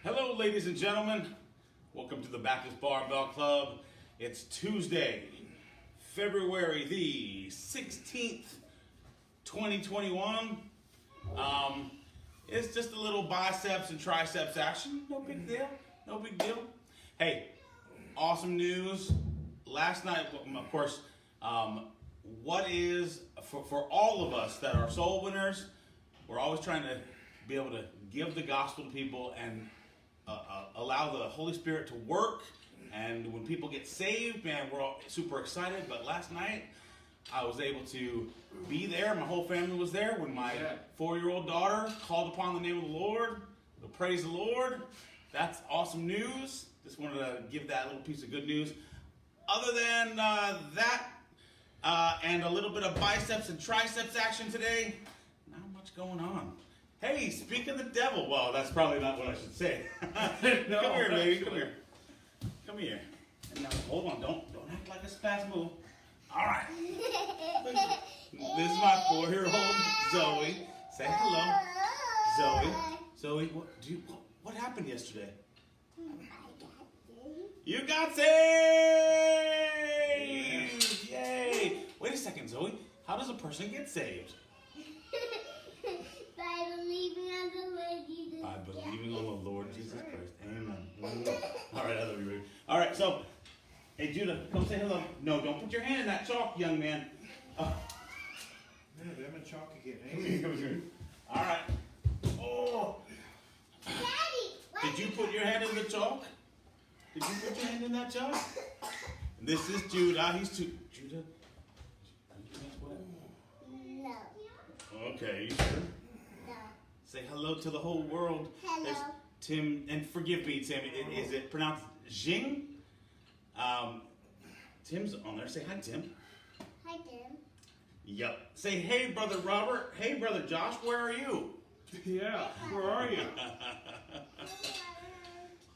Hello, ladies and gentlemen. Welcome to the Baptist Barbell Club. It's Tuesday, February the 16th, 2021. It's just a little biceps and triceps action. No big deal. No big deal. Hey, awesome news. Last night, of course, what is, for all of us that are soul winners, we're always trying to be able to give the gospel to people and allow the Holy Spirit to work. And when people get saved, man, we're all super excited. But last night, I was able to be there. My whole family was there when my 4-year-old daughter called upon the name of the Lord. So praise the Lord. That's awesome news. Just wanted to give that little piece of good news. Other than that, and a little bit of biceps and triceps action today, not much going on. Hey, speak of the devil. Well, that's probably not what I should say. No, come here, baby. Come here. Come here. Now, hold on. Don't act like a spasmo. All right. This is my 4-year-old Zoe. Say hello, Zoe. Zoe, what happened yesterday? You got saved! Yay! Wait a second, Zoe. How does a person get saved? By believing on the Lord Jesus. By believing on the Lord Jesus Christ. Amen. All right, I love you, baby. All right, so, hey, Judah, come say hello. No, don't put your hand in that chalk, young man. Yeah, I'm in chalk again. Come here. All right. Oh. Daddy, Did you put your hand in the chalk? Did you put your hand in that chalk? This is Judah. He's too. Judah? Are you wet? No. Okay, you sure? No. Say hello to the whole world. Hello. There's Tim, and forgive me, Tim. Is it pronounced Jing? Tim's on there. Say hi, Tim. Hi, Tim. Yep. Say hey, brother Robert. Hey, brother Josh. Where are you? Yeah, where are you?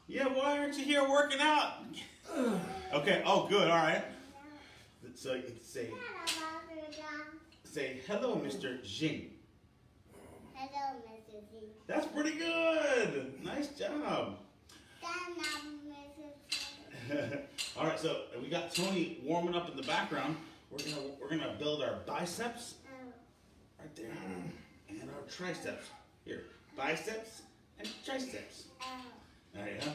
Yeah, why aren't you here working out? Okay. Oh, good. All right. So say hello, Mr. Jing. Hello, Mrs. Z. That's pretty good. Nice job. Mrs. All right, so we got Tony warming up in the background. We're gonna build our biceps right there, and our triceps here. Biceps and triceps. There you go.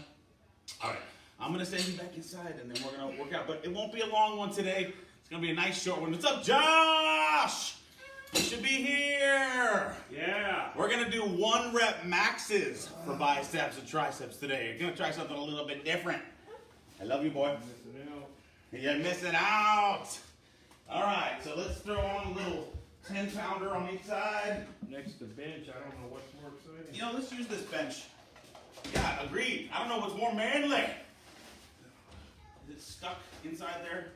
All right, I'm gonna send you back inside, and then we're gonna work out. But it won't be a long one today. It's gonna be a nice short one. What's up, Josh? You should be here. Yeah. We're gonna do 1-rep maxes for biceps and triceps today. We're gonna try something a little bit different. I love you, boy. Missing out. You're missing out. All right, so let's throw on a little 10-pounder on each side. Next to bench, I don't know what's more exciting. You know, let's use this bench. Yeah, agreed. I don't know what's more manly. Is it stuck inside there?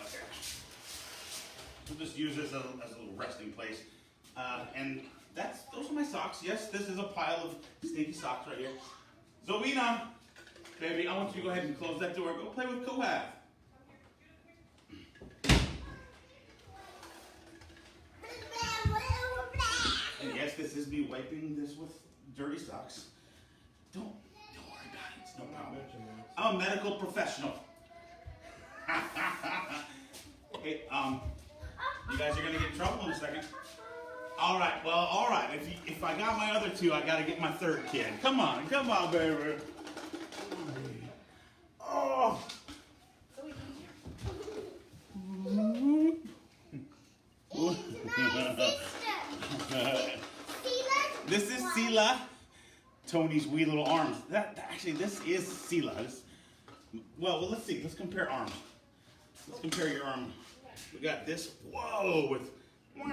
Okay. We'll just use this as a little resting place. And those are my socks. Yes, this is a pile of stinky socks right here. Zoena, baby, I want you to go ahead and close that door. Go play with Kohath. And yes, this is me wiping this with dirty socks. Don't worry about it. It's no problem. I'm a medical professional. Hey, you guys are gonna get in trouble in a second. All right. If I got my other two, I gotta get my third kid. Come on, baby. Oh. This is Sela. Tony's wee little arms. Actually, this is Sela. Well, let's see. Let's compare arms. Let's compare your arm. We got this. Whoa, with. Do you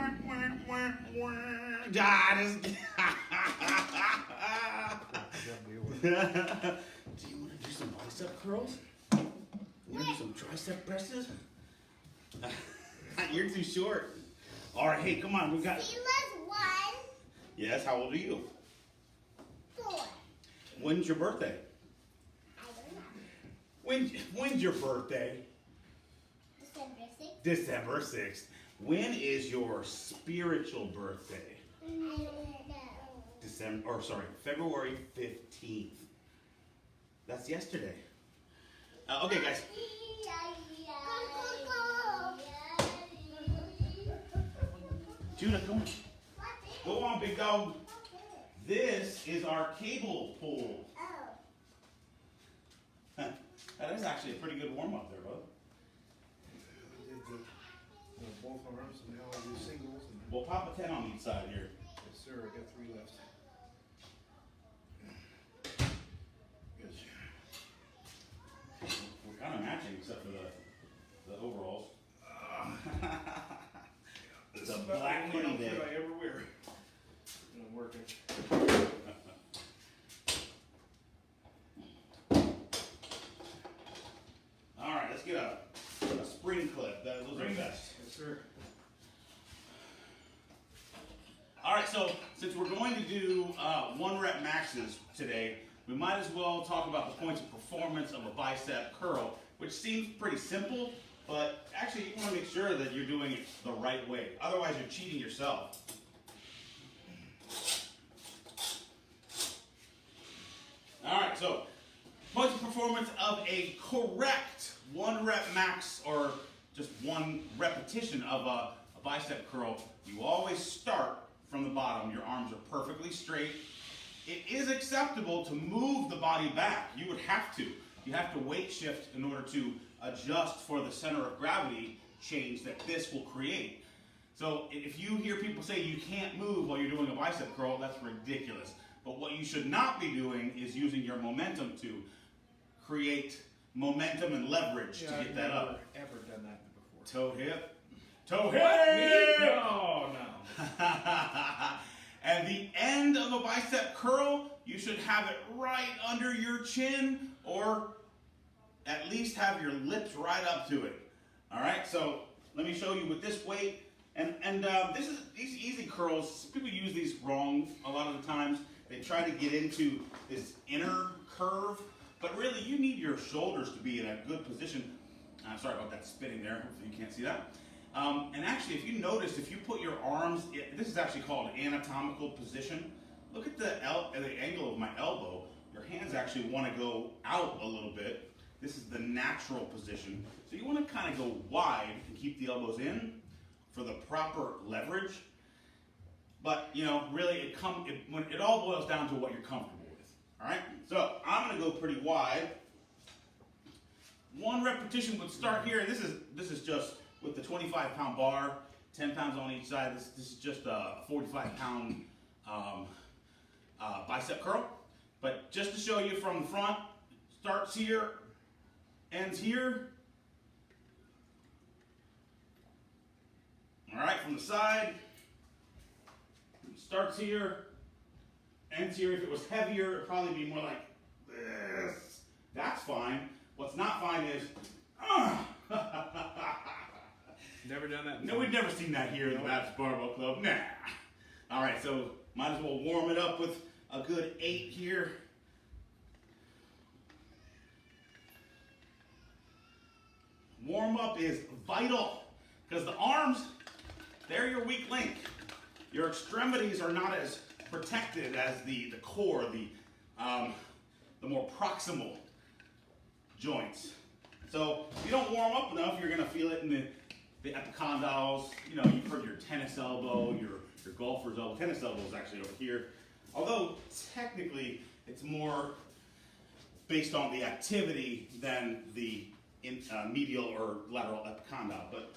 want to do some bicep curls? You want to do some tricep presses? You're too short. All right, hey, come on. We got. Sela's 1. Yes. How old are you? 4. When's your birthday? I don't know. When's your birthday? December 6th. December 6th. When is your spiritual birthday? February 15th. That's yesterday. Okay, guys. Judah, come on. Go on, big dog. This is our cable pull. That is actually a pretty good warm-up there, bud. I did both arms, and now I do singles. And We'll pop a 10 on each side here. yes, sir. I got 3 left. Good. We're kind of matching except for the overalls. It's a about black the only hoodie day. outfit I ever wear when I'm working. All right, let's get a spring clip. Those are best. Yes, sir. All right, so since we're going to do 1 rep maxes today, we might as well talk about the points of performance of a bicep curl, which seems pretty simple, but actually you want to make sure that you're doing it the right way. Otherwise, you're cheating yourself. All right, so points of performance of a correct 1 rep max, or just 1 repetition of a bicep curl. You always start from the bottom. Your arms are perfectly straight. It is acceptable to move the body back. You would have to. You have to weight shift in order to adjust for the center of gravity change that this will create. So if you hear people say you can't move while you're doing a bicep curl, that's ridiculous. But what you should not be doing is using your momentum to create momentum and leverage to get that up. I've never done that before. Toe hip. Toe hip! No, no. And the end of a bicep curl, you should have it right under your chin, or at least have your lips right up to it. All right, so let me show you with this weight. And these easy curls, people use these wrong a lot of the times. They try to get into this inner curve, but really you need your shoulders to be in a good position. Sorry about that spinning there, hopefully you can't see that. And actually, if you notice, if you put your arms, this is actually called anatomical position. Look at the angle of my elbow. Your hands actually want to go out a little bit. This is the natural position. So you want to kind of go wide and keep the elbows in for the proper leverage. But, you know, really, it all boils down to what you're comfortable with. All right? So I'm going to go pretty wide. 1 repetition would start here. This is just with the 25-pound bar, 10 pounds on each side. This is just a 45-pound bicep curl. But just to show you from the front, starts here, ends here. All right, from the side, starts here, ends here. If it was heavier, it'd probably be more like this. That's fine. What's not fine is, Never done that before. no, we've never seen that here in the MAXES Barbell Club. Nah. All right, so might as well warm it up with a good 8 here. Warm up is vital because the arms, they're your weak link. Your extremities are not as protected as the core, the more proximal joints. So if you don't warm up enough, you're going to feel it in the epicondyles. You know, you've heard your tennis elbow, your golfer's elbow. Tennis elbow is actually over here. Although technically it's more based on the activity than the medial or lateral epicondyle. But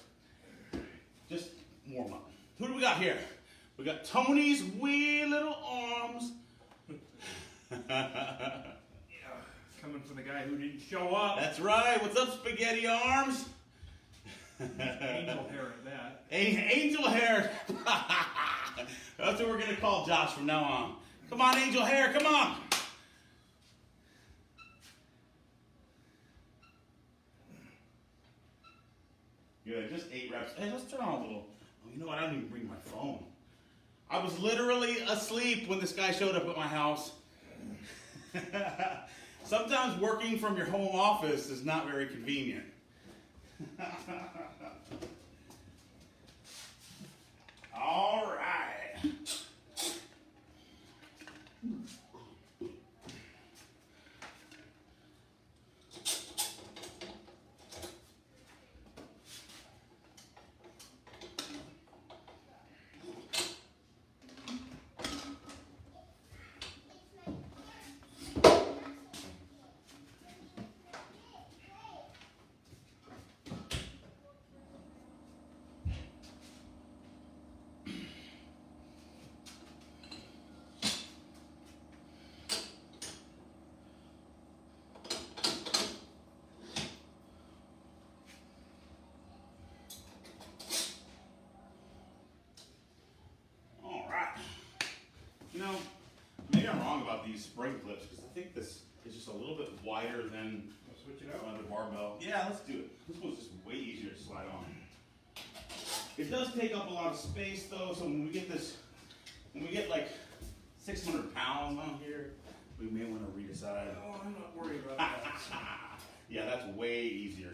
just warm up. Who do we got here? We got Tony's wee little arms. Coming from the guy who didn't show up. That's right. What's up, spaghetti arms? Angel hair at that. Angel hair. That's what we're going to call Josh from now on. Come on, angel hair. Come on. Good. Just 8 reps. Hey, let's turn on a little. Oh, you know what? I didn't even bring my phone. I was literally asleep when this guy showed up at my house. Sometimes working from your home office is not very convenient. All right. about these spring clips because I think this is just a little bit wider than Switch it out. the barbell. Yeah, let's do it. This one's just way easier to slide on. It does take up a lot of space though, so when we get like 600 pounds on here, we may want to redecide. Oh, I'm not worried about that. Yeah, that's way easier.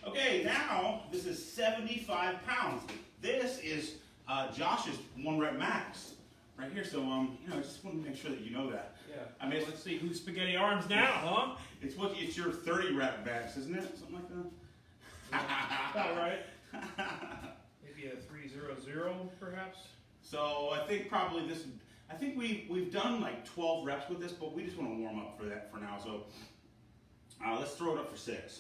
Okay, now this is 75 pounds. This is Josh's 1 rep max right here. So I just want to make sure that you know that. Yeah. I mean, Let's see who's spaghetti arms now, huh? It's your 30 rep max, isn't it? Something like that. About right. Maybe a 300 perhaps. So I think probably this. I think we've done like 12 reps with this, but we just want to warm up for that for now. So let's throw it up for 6.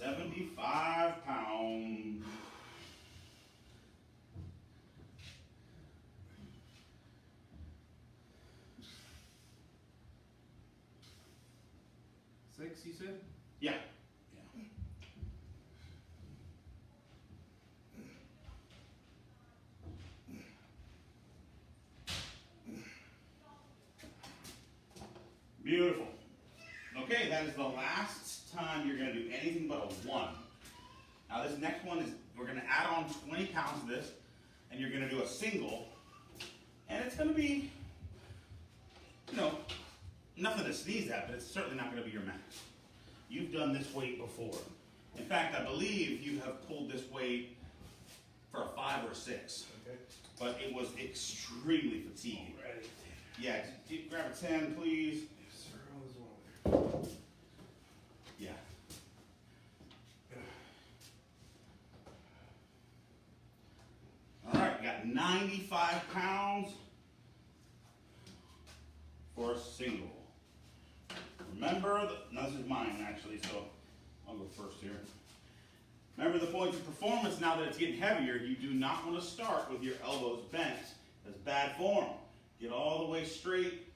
£75. Six, you said? Yeah. Beautiful. Okay, that is the last time you're going to do anything but a 1. Now this next one is, we're going to add on 20 pounds to this, and you're going to do a single, and it's going to be, nothing to sneeze at, but it's certainly not going to be your max. You've done this weight before. In fact, I believe you have pulled this weight for a 5 or a 6, Okay. but it was extremely fatiguing. Ready. Yeah, grab a 10, please. Yes, sir. I was one. Yeah. All right, got 95 pounds for a single. Remember, now this is mine actually, so I'll go first here. Remember the points of performance, now that it's getting heavier, you do not want to start with your elbows bent. That's bad form. Get all the way straight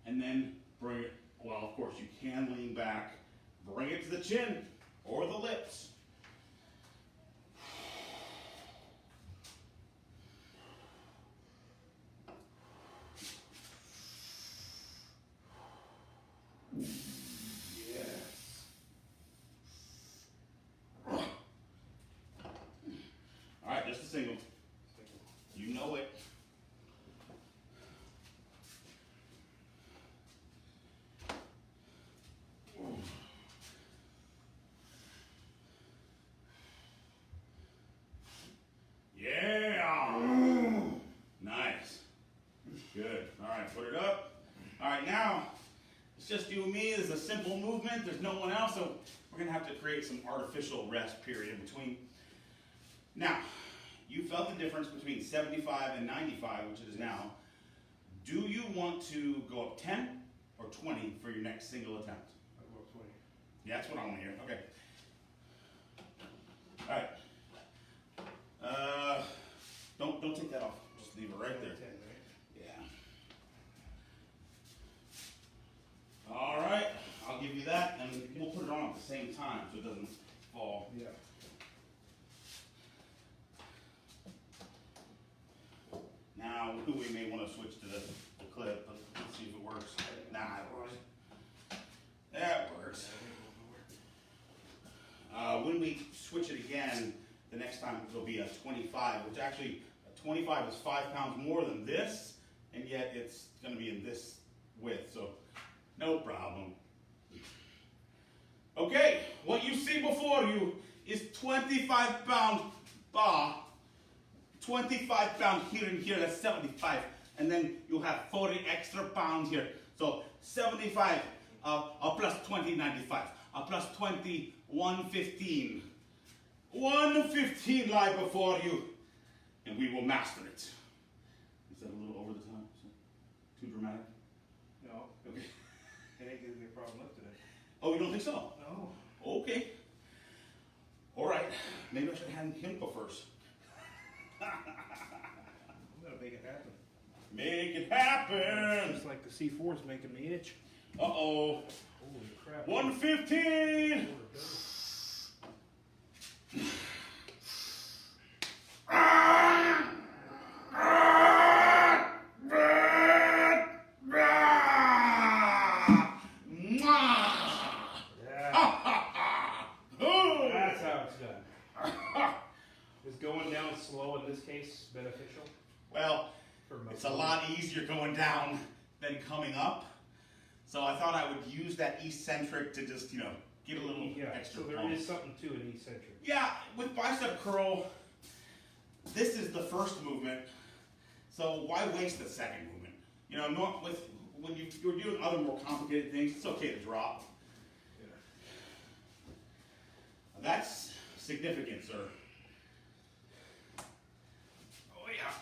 and then bring it, well, of course you can lean back, bring it to the chin or the lips. All right, just a single. You know it. Yeah. Nice. Good. All right, put it up. All right, now it's just you and me. It's a simple movement. There's no one else, so we're gonna have to create some artificial rest period in between. Now, you felt the difference between 75 and 95, which it is now. Do you want to go up 10 or 20 for your next single attempt? I'll go 20. Yeah, that's what I want to hear. Okay. All right. Don't take that off. Just leave it right there. 10, right? Yeah. All right. I'll give you that, and we'll put it on at the same time so it doesn't fall. Yeah. Now, we may want to switch to the clip, but let's see if it works. Nah, it works. That works. When we switch it again, the next time it'll be a 25, which actually, a 25 is 5 pounds more than this, and yet it's going to be in this width, so no problem. Okay, what you see before you is 25 pound bar. 25 pounds here and here, that's 75. And then you have 40 extra pounds here. So 75 plus 20, 95. Plus 20, 115. 115 lie before you. And we will master it. Is that a little over the top? automatic? No, Okay. it ain't giving me a problem lifting it. Oh, you don't think so? No. Okay. All right. Maybe I should have him go first. I'm gonna make it happen. Make it happen. Just like the C4 is making me itch. Uh-oh. Holy crap. 115. That's how it's done. Is going down slow in this case beneficial? Well, For most it's a lot easier going down than coming up. So I thought I would use that eccentric to just, get a little extra so there pump. is something to an eccentric. Yeah, with bicep curl, this is the first movement. So why waste the second movement? Not when you're doing other more complicated things, it's okay to drop. Yeah. That's significant, sir. Oh yeah.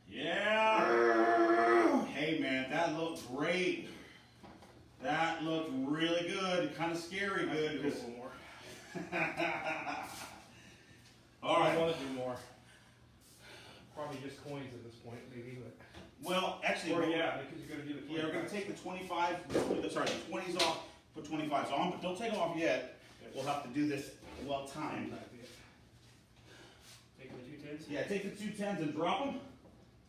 Yeah. Hey man, that looked great. That looked really good. Kind of scary I good. can do a little more. All right. I want to do more. Probably just coins at this point, maybe. But Well, actually, because you're gonna do the. yeah, we're gonna take the 25. Sorry, the 20s off. Put 25s on, but don't take them off yet. We'll have to do this well timed. Taking the 2 10s. Yeah, take the 2 10s and drop them.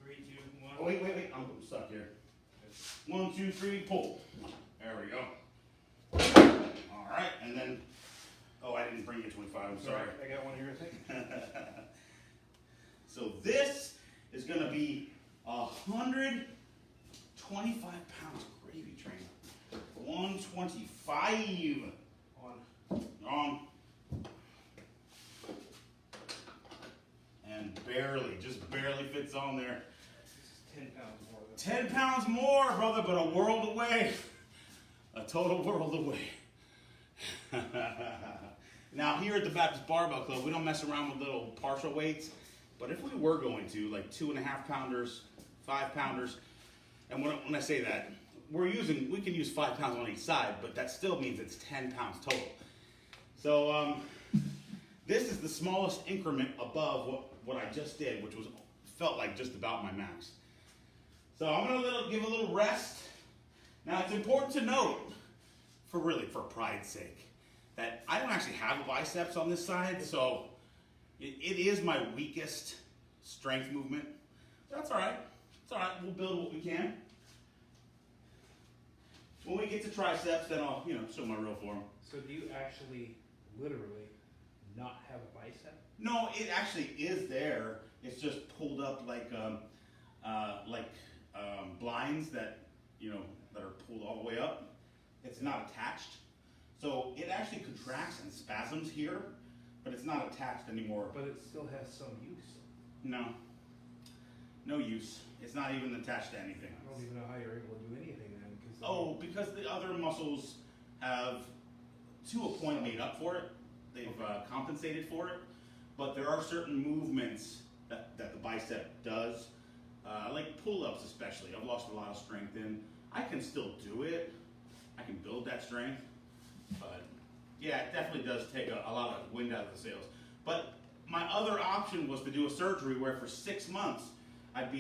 3, 2, 1. Oh, wait. I'm stuck here. 1, 2, 3, pull. There we go. All right, and then. Oh, I didn't bring you 25. I'm sorry. I got one here, I think. So this is going to be 125 pounds of gravy train. 125 on. And just barely fits on there. This is 10 pounds more. 10 pounds more, brother, but a world away. A total world away. Now, here at the Baptist Barbell Club, we don't mess around with little partial weights. But if we were going to, like 2.5 pounders, 5 pounders, and when I say that, we can use 5 pounds on each side, but that still means it's 10 pounds total. So this is the smallest increment above what I just did, which felt like just about my max. So I'm gonna give a little rest. Now it's important to note, for pride's sake, that I don't actually have a biceps on this side, so it is my weakest strength movement. That's all right. It's all right. We'll build what we can. When we get to triceps, then I'll show my real form. So do you actually, literally, not have a bicep? No, it actually is there. It's just pulled up like blinds that that are pulled all the way up. It's not attached, so it actually contracts and spasms here, but it's not attached anymore. But it still has some use. No use. It's not even attached to anything. I don't even know how you're able to do anything then. Because the other muscles have, to a point, made up for it. They've compensated for it. But there are certain movements that the bicep does, like pull-ups especially. I've lost a lot of strength in. I can still do it. I can build that strength. But yeah, it definitely does take a lot of wind out of the sails. But my other option was to do a surgery where for 6 months I'd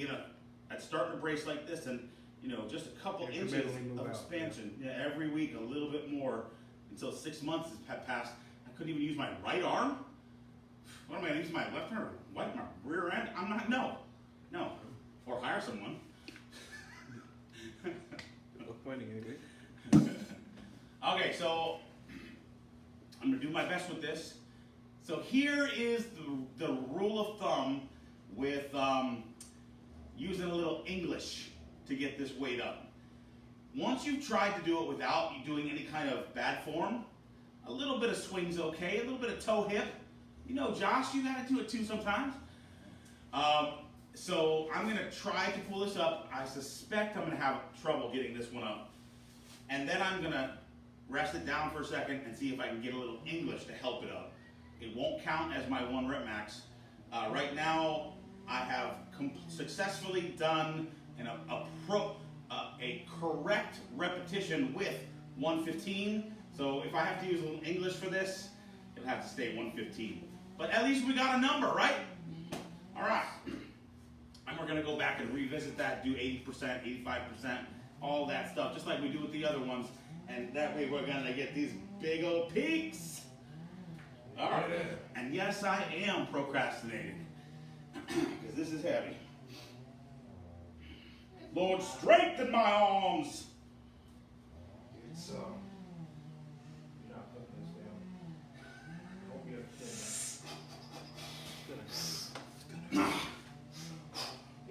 start in a brace like this and just a couple inches of expansion. Yeah, every week a little bit more until 6 months had passed. I couldn't even use my right arm. What am I going to use my left arm? What, my rear end? I'm not. No. Or hire someone. No pointing anyway. Okay, so I'm going to do my best with this. So here is the rule of thumb with using a little English to get this weight up. Once you've tried to do it without you doing any kind of bad form, a little bit of swing's okay, a little bit of toe hip. Josh, you gotta do it too sometimes. So I'm gonna try to pull this up. I suspect I'm gonna have trouble getting this one up. And then I'm gonna rest it down for a second and see if I can get a little English to help it up. It won't count as my 1 rep max. Right now, I have successfully done a correct repetition with 115. So if I have to use a little English for this, it'll have to stay 115. But at least we got a number, right? All right. And we're going to go back and revisit that, do 80%, 85%, all that stuff, just like we do with the other ones. And that way we're going to get these big old peaks. All right. And yes, I am procrastinating because this is heavy. Lord, strengthen my arms. It's you're not putting this down. Hope you understand.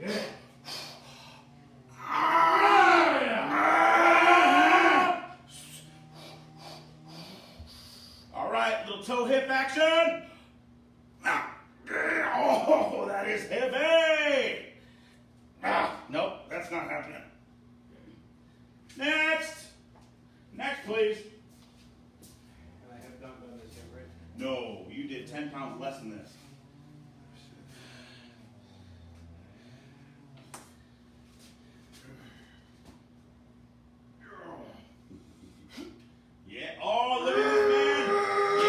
Yeah. All right, little toe hip action. Oh, that is heavy. Nope, that's not happening. Next. Next, please. I have not done this yet, right? No, you did 10 pounds less than this. Yeah. Oh, look at this, man.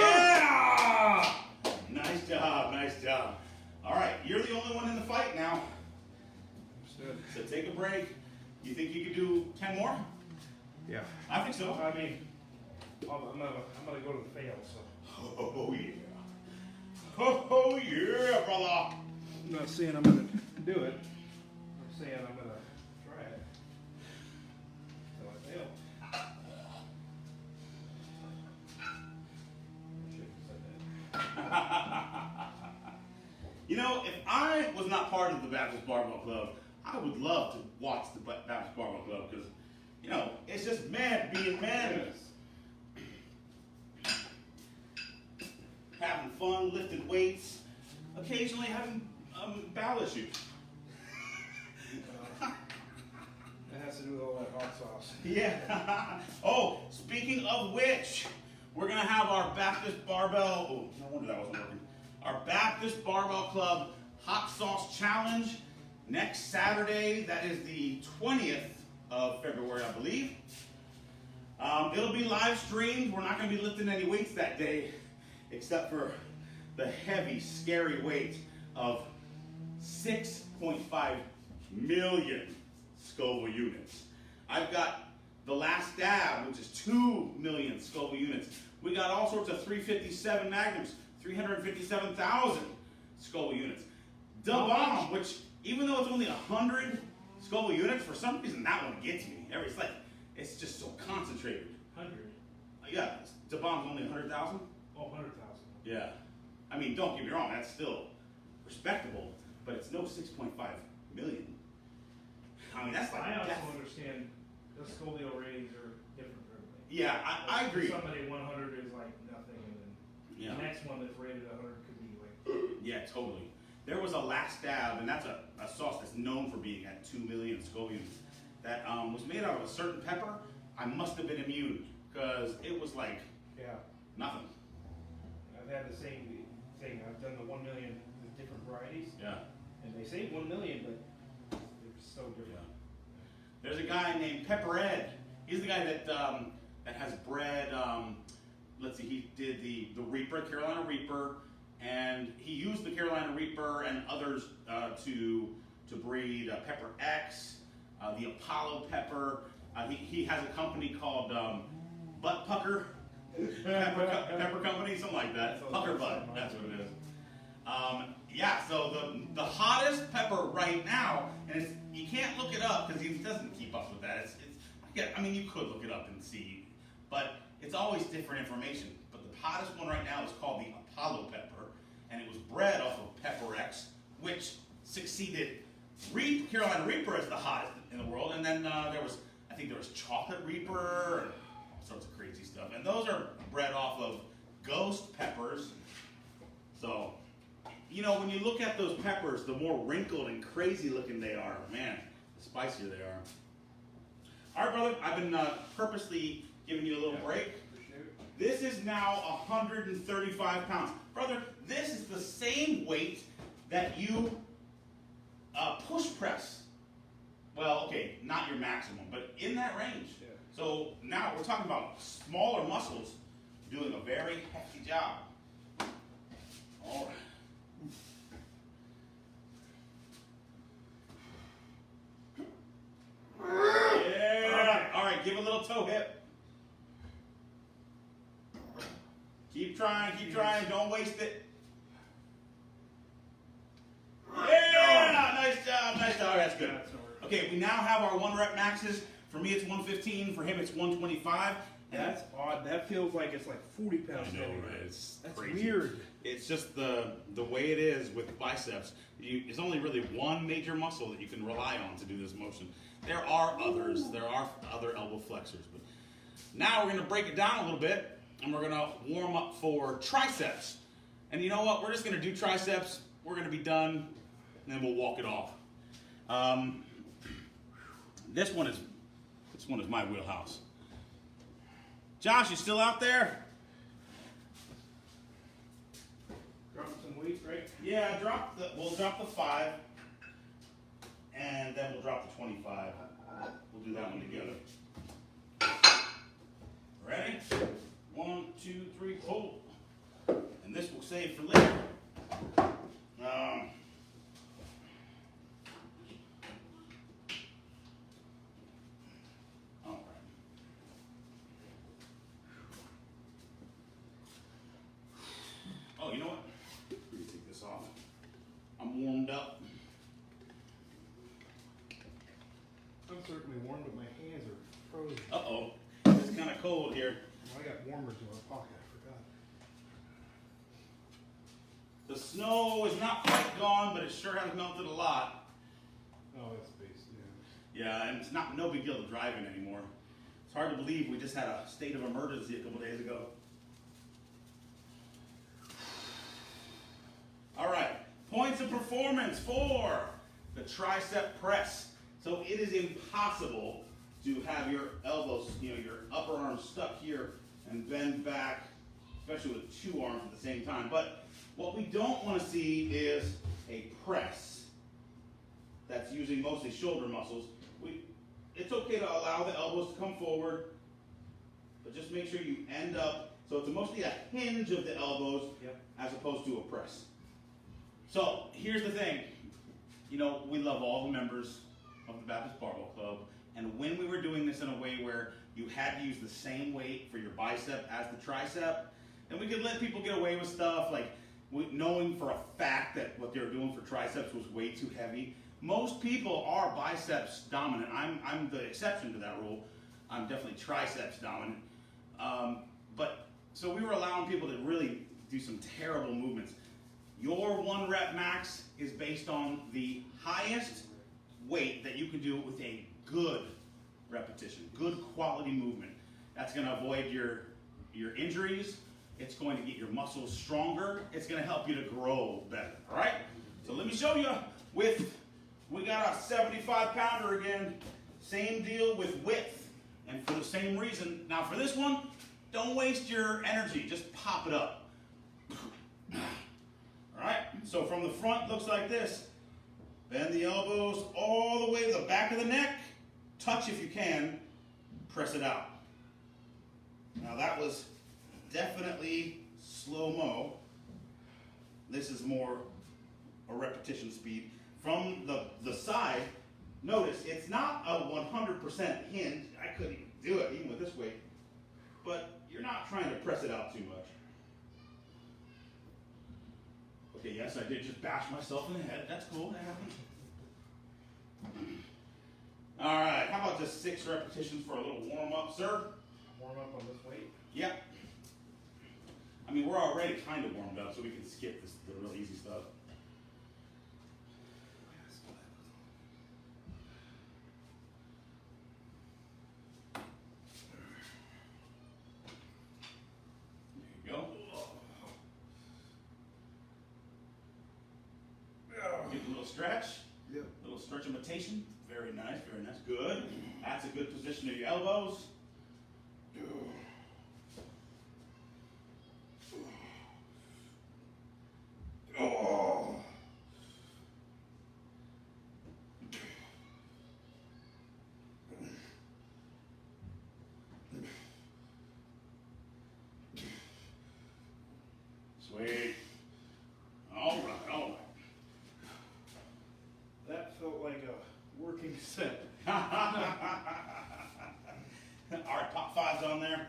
Yeah. Nice job. Nice job. All right, you're the only one in the fight now. Understood. So take a break. You think you could do 10 more? Yeah. I think so. I mean, I'm gonna go to the fail, so. Oh yeah. Oh yeah, brother. I'm not saying I'm gonna do it. I'm saying I'm gonna try it. So I fail. I shouldn't have said You know, if I was not part of the Baptist Barbell Club, I would love to watch the Baptist Barbell Club because, you know, it's just man being man. Having fun, lifting weights, occasionally having bowel issues. that. That has to do with all that hot sauce. Yeah. Oh, speaking of which, we're going to have our Baptist Barbell, oh, no wonder that wasn't working. Our Baptist Barbell Club Hot Sauce Challenge next Saturday. That is the 20th of February, I believe. It'll be live streamed. We're not going to be lifting any weights that day, except for the heavy, scary weight of 6.5 million Scoville units. I've got the last dab, which is 2 million Scoville units. We got all sorts of 357 magnums, 357,000 Scoville units. The bomb, which even though it's only 100 Scoville units, for some reason that one gets me. It's like, it's just so concentrated. 100. Yeah, the bomb's only 100,000. Oh, 100,000. Yeah. I mean, don't get me wrong, that's still respectable, but it's no 6.5 million. I mean, that's like I also death. understand the Scoville ratings are different for everybody. Yeah, I agree. Somebody 100 is like nothing, and then Yeah. the next one that's rated 100 could be like. Yeah, totally. There was a last dab, and that's a sauce that's known for being at 2 million Scoville units, that was made out of a certain pepper. I must have been immune, because it was like Yeah. nothing. I've had the same thing. I've done the 1 million with different varieties, Yeah. and they say 1 million, but they're so different. There's a guy named Pepper Ed. He's the guy that that has bred. Let's see, he did the Reaper, Carolina Reaper, and he used the Carolina Reaper and others to breed Pepper X, the Apollo pepper. He has a company called Butt Pucker Pepper Company, something like that. Pucker Butt, that's what it is. Yeah, so the hottest pepper right now, and you can't look it up because he doesn't keep up with that. I mean, you could look it up and see, but it's always different information. But the hottest one right now is called the Apollo pepper, and it was bred off of Pepper X, which succeeded Carolina Reaper as the hottest in the world, and then I think there was Chocolate Reaper, and all sorts of crazy stuff. And those are bred off of Ghost peppers. So, you know, when you look at those peppers, the more wrinkled and crazy looking they are, man, the spicier they are. All right, brother, I've been purposely giving you a little break. This is now 135 pounds. Brother, this is the same weight that you push press. Well, okay, not your maximum, but in that range. Yeah. So now we're talking about smaller muscles doing a very hefty job. All right. Yeah. All right, give a little toe hip. Keep trying, don't waste it. Yeah, nice job. All right, that's good. Okay, we now have our 1 rep maxes. For me, it's 115. For him, it's 125. That's odd. That feels like it's like 40 pounds heavier. It's That's crazy. weird. It's just the way it is with biceps. It's only really one major muscle that you can rely on to do this motion. There are others. There are other elbow flexors. But now we're going to break it down a little bit, and we're going to warm up for triceps. And you know what? We're just going to do triceps. We're going to be done, and then we'll walk it off. This one is my wheelhouse. Josh, you still out there? Drop some weight, right? Yeah, we'll drop the 5, and then we'll drop the 25. We'll do that one together. Ready? 1, 2, 3, hold. And this will save for later. All right. Oh, you know what? Let me take this off. I'm warmed up. I'm certainly warm, but my hands are frozen. Uh-oh. It's kind of cold here. I got warmers in my pocket. I forgot. The snow is not quite gone, but it sure has melted a lot. Oh, that's based, yeah. Yeah, and it's no big deal to drive in anymore. It's hard to believe we just had a state of emergency a couple days ago. All right, points of performance for the tricep press. So it is impossible to have your elbows, your upper arm stuck here and bend back, especially with 2 arms at the same time. But what we don't want to see is a press that's using mostly shoulder muscles. It's okay to allow the elbows to come forward, but just make sure you end up, so it's mostly a hinge of the elbows as opposed to a press. So here's the thing, we love all the members of the Baptist Barbell Club, and when we were doing this in a way where you had to use the same weight for your bicep as the tricep, then we could let people get away with stuff like knowing for a fact that what they were doing for triceps was way too heavy. Most people are biceps dominant. I'm the exception to that rule. I'm definitely triceps dominant. So we were allowing people to really do some terrible movements. Your 1 rep max is based on the highest weight that you can do with a good repetition, good quality movement. That's going to avoid your injuries. It's going to get your muscles stronger. It's going to help you to grow better. All right? So let me show you we got a 75-pounder again. Same deal with width, and for the same reason. Now for this one, don't waste your energy. Just pop it up. All right? So from the front, looks like this. Bend the elbows all the way to the back of the neck. Touch if you can. Press it out. Now that was definitely slow-mo. This is more a repetition speed. From the side, notice it's not a 100% hinge. I couldn't even do it, even with this weight. But you're not trying to press it out too much. Okay, yes, I did just bash myself in the head. That's cool, that happens. All right, how about just 6 repetitions for a little warm-up, sir? Warm up on this weight? Yeah. I mean, we're already kind of warmed up, so we can skip the real easy stuff. There you go. Get a little stretch. Yep. A little stretch imitation. Very nice, very nice. Good. That's a good position of your elbows. Sweet. All right, all right. That felt like a working set. All right, pop fives on there.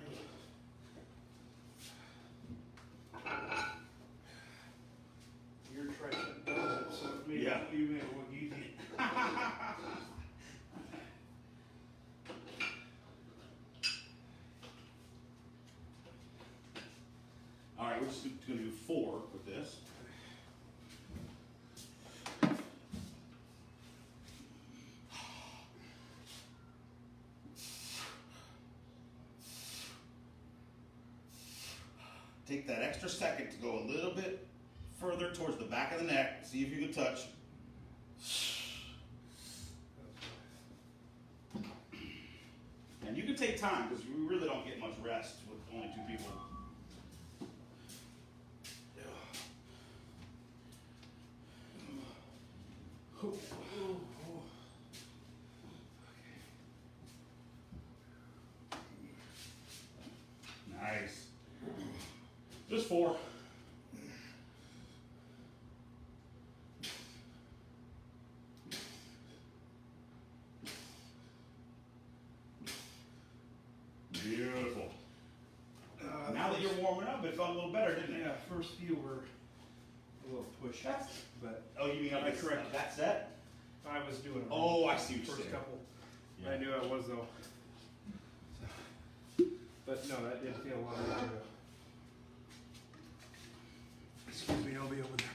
Your tricep does it, so maybe Yeah. you made it look easy. All right, we're just going to do 4 with this. Take that extra second to go a little bit further towards the back of the neck. See if you can touch. And you can take time because we really don't get much rest with only 2 people. Nice. Just 4. Beautiful. Now that you're warming up, it felt a little better, didn't it? Yeah, first few were a little push, but Oh, you mean I correct. that set? I was doing it. Oh, I see what you're First saying. couple. Yeah. I knew I was though. But no, that did feel a lot better. Excuse me, I'll be over there.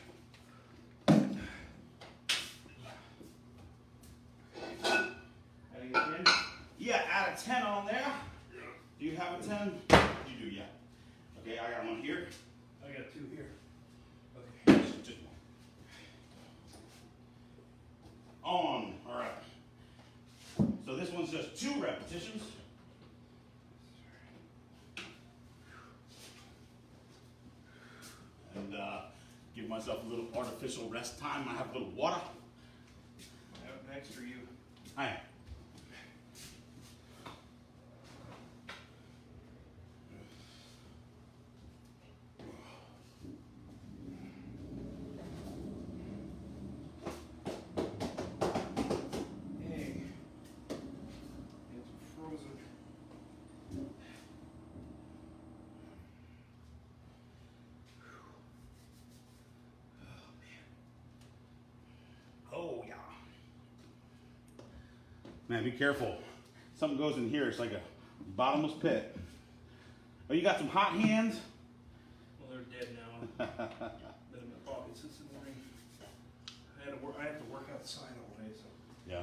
Adding a 10? Yeah, add a 10 on there. Do you have a 10? You do, yeah. Okay, I got one here. I got 2 here. Okay. Just one. On. All right. So this one's just 2 repetitions. And give myself a little artificial rest time. I have a little water. Next are you. I am. Hey. It's frozen. Oh, yeah. Man, be careful. Something goes in here. It's like a bottomless pit. Oh, you got some hot hands? Well, they're dead now. Been in my pocket since the morning. I have to work outside all day, so. Yeah.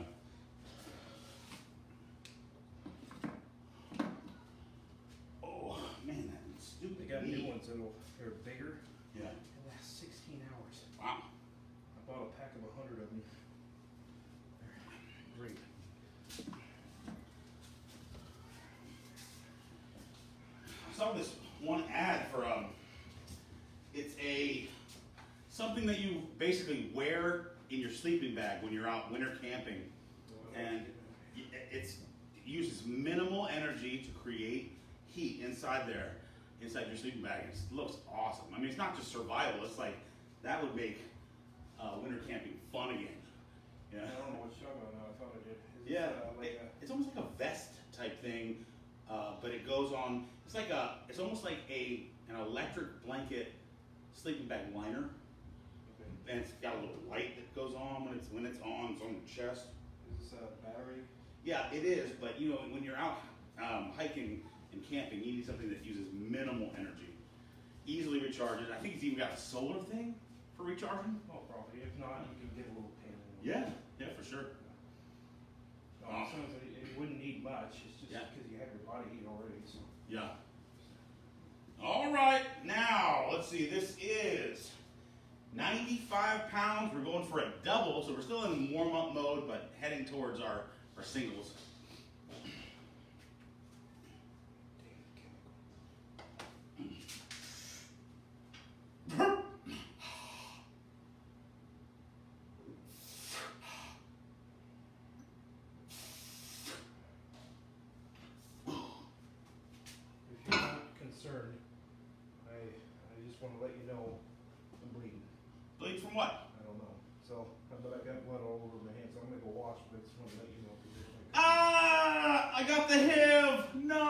Oh, man, that stupid They got knee. new ones they're bigger. Yeah. They last 16 hours. Wow. I bought a pack of 100 of them. They're great. I saw this one ad for it's something that you basically wear in your sleeping bag when you're out winter camping, and it uses minimal energy to create heat inside your sleeping bag. It looks awesome. I mean, it's not just survival. It's like that would make winter camping fun again. Yeah. I don't know what you're talking about now. I thought I did. Is Yeah, it, like it's almost like a vest type thing, but it goes on. It's almost like an electric blanket sleeping bag liner, and it's got a little light that goes on when it's on. It's on your chest. Is this a battery? Yeah, it is. But you know, when you're out hiking and camping, you need something that uses minimal energy, easily recharges. I think it's even got a solar thing for recharging. Oh, probably. If not, you can get a little panel. Yeah, for sure. No, it sounds like it wouldn't need much. It's just Yeah. because you have your body heat already. So. Yeah. All right, now let's see. This is 95 pounds. We're going for a double, so we're still in warm-up mode, but heading towards our singles. If you're not concerned, I just want to let you know I'm bleeding. Bleed from what? I don't know. So, but I got blood all over my hands, so I'm gonna go wash. But I just want to let you know. Ah! I got the HIV! No!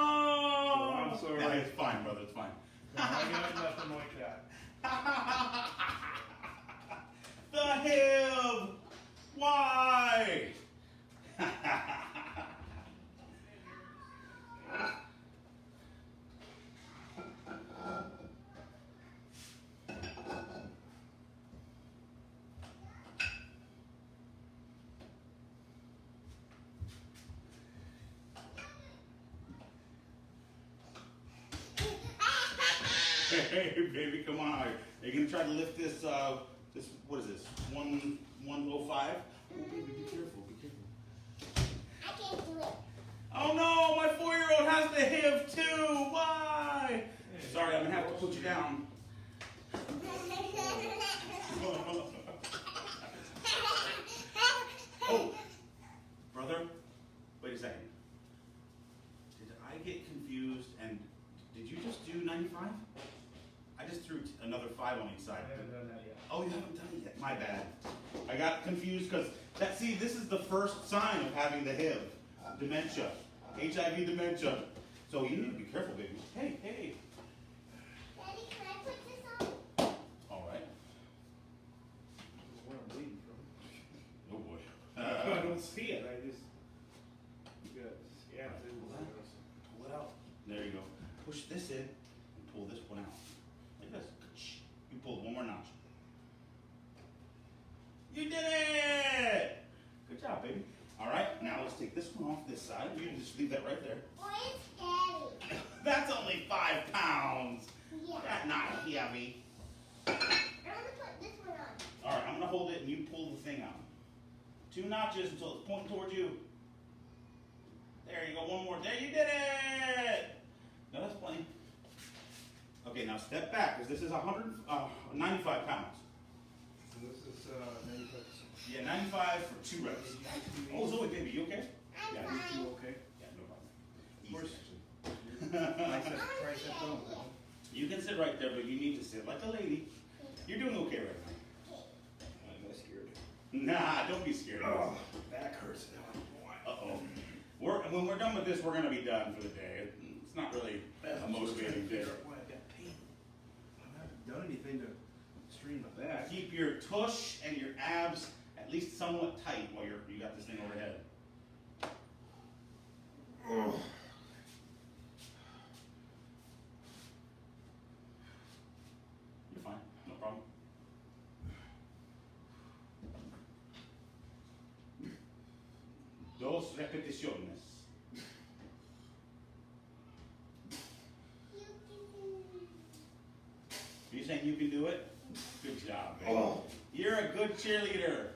I'm sorry. Yeah, it's fine, brother. It's fine. No, I got nothing like that. The HIV! Why? Hey, baby, come on. Are you gonna try to lift this? What is this? 105? Oh, baby, be careful. Be careful. I can't do it. Oh no, my 4-year-old has the HIV too. Why? Sorry, I'm gonna have to put you down. Oh, brother, wait a second. Did I get confused? And did you just do 95? I just threw another 5 on each side. I haven't done that yet. Oh, you haven't done it yet. My bad. I got confused because this is the first sign of having the HIV, dementia, HIV dementia. So you need to be careful, baby. Hey. Daddy, can I put this on? All right. This is where I'm bleeding from. Oh boy. I don't see it. I just Pull it out. There you go. Push this in and pull this one out. Like this. You pull it one more notch. You did it! Good job, baby. All right, now let's take this one off this side. You can just leave that right there. Where's Daddy? That's only 5 pounds. Yeah. That's not heavy. I'm gonna put this one on. All right, I'm gonna hold it and you pull the thing out. 2 notches until it's pointing towards you. There you go, one more. There, you did it! No, that's plenty. Okay, now step back, because this is 95 pounds. So this is 95. Yeah, 95 for 2 reps. Oh, Zoe, baby, you okay? I'm Yeah, fine. You okay? Yeah, no problem. Of course. Easy, actually. Bicep, tricep, don't. You can sit right there, but you need to sit like a lady. You're doing okay right now. I'm scared. Nah, don't be scared. Oh, back hurts now. Uh-oh. When we're done with this, we're going to be done for the day. It's not really a motivating day. Why I got pain. I haven't done anything to strain my back. Keep your tush and your abs at least somewhat tight while you got this thing overhead. Oh. You're fine. No problem. Dos repeticiones. You saying you can do it? Good job, baby. Oh. You're a good cheerleader.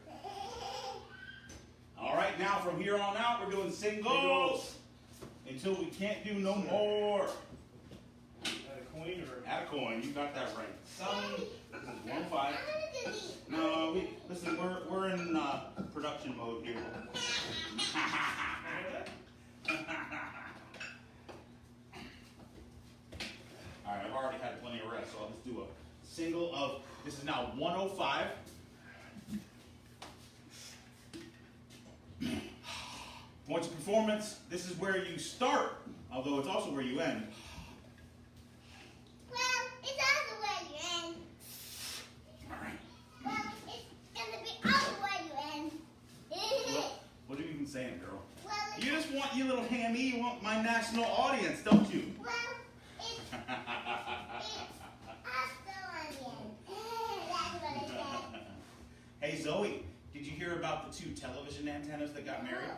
All right, now from here on out, we're doing singles until we can't do no more. At a coin or? Add a coin, you got that right. This is 1 5. I'm gonna do these. No, listen, we're in production mode here. All right, I've already had plenty of rest, so I'll just do a single of, this is now 105. Points of performance, this is where you start, although it's also where you end. Well, it's also where you end. All right. Well, it's gonna be also where you end. What are you even saying, girl? Well, You just want you little hammy, you want my national audience, don't you? well, it's also on the end. That's what I said. Hey Zoe, did you hear about the 2 television antennas that got married?